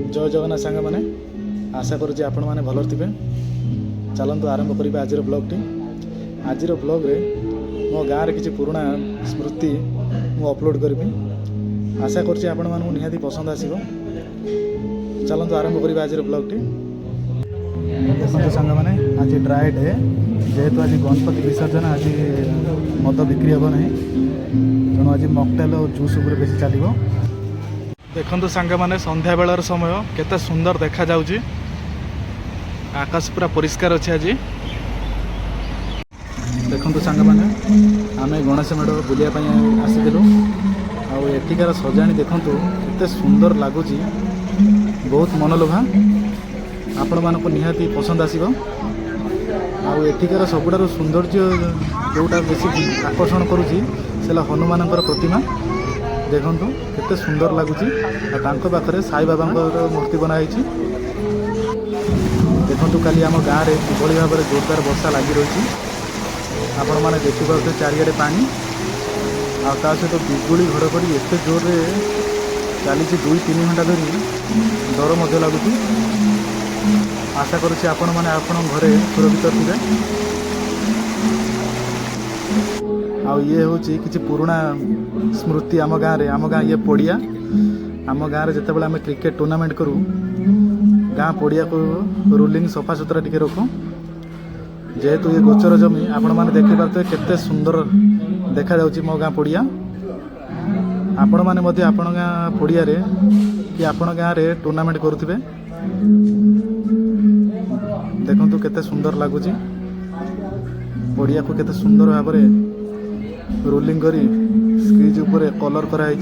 जय जगन्नाथ सांग मैंने आशा करुँच आपण मैंने भल थे। चलतु आरंभ करा आज ब्लॉगटी। आज ब्लॉग रे मो गाँव किसी पुराणा स्मृति मु अपलोड करी। आशा करुँच आपण मानू निहाती पसंद आसो। चलतु आरंभ करा आज ब्लॉगटी। देखो सांग मैंने आज ड्राए डे जेहेतु आज गणपति विसर्जन आज मद बिक्री हे ना तेणु आज मकटेल और जूस उपर बेसी चलो। देखो सांग मैंने संध्या बेलार समय केते सुंदर देखा जाउची। आकाश पूरा परिष्कार अच्छे। आज देखो सांग मैंने आम गणेश मेढ़ बुलायापी आसीलु। आठिकार सजाणी देखु केते सुंदर लगुच। बहुत मनलोभा आपण मानक निहाती पसंद आसो। आठिकार सबुठार सौंदर्य जोटा बेसी आकर्षण करुँची सेला हनुमान प्रतिमा। देखु केते सुंदर लगुच। पाखे साई बाबा मूर्ति बनाई। देखु काली आम गाँव में किभली भाव में जोरदार वर्षा लगी रही। आपण मैंने देखिपे चारिड़े पानी आ सहित बिजुली घड़घड़ी एत जोर चली 2-3 घंटा धरी डर मध्य लगुच। आशा करुँच आपण मैंने आपण घरे सुरक्षित थे। ये हूँ कि पुराणा स्मृति आम गाँव ये पड़िया। आम गाँव में जिते आम क्रिकेट टूर्नामेंट करूँ गाँ पड़िया को रोलिंग सफा सुतरा टिके रखूँ। जेहेतु ये गोचर जमी आपण मैंने देखिपे केते सुंदर देखा जाउची मो गाँ पड़िया। आपण मैंने आपण गाँ पड़िया कि आपण गाँव में टूर्नामेंट करुवे। देखु केते सुंदर लगुच। पड़िया को केते सुंदर भाव में रोलिंग करी स्क्रीज ऊपर कलर कराई।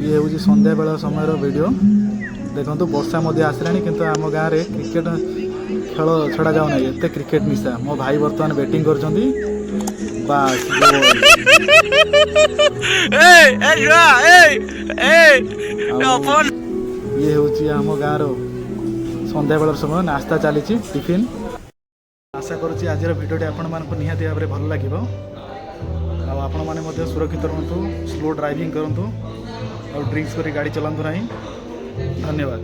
ये हूँ संध्या बेला समय वीडियो। देखो वर्षा आसला किंतु आम गाँव में क्रिकेट खेल छड़ा जाऊ ना एत क्रिकेट निशा। मो भाई बर्तमान बैटिंग कर ये हूँ आम गाँव संध्या बेला समय नास्ता चली टिफिन। आशा करुँच आज भिडियोटी आपण मानक निहाती भाव में भल लगे। आपण मैंने सुरक्षित रुहतु, स्लो ड्राइविंग करूँ और ड्रिंक्स करी गाड़ी चलातु नहीं। धन्यवाद।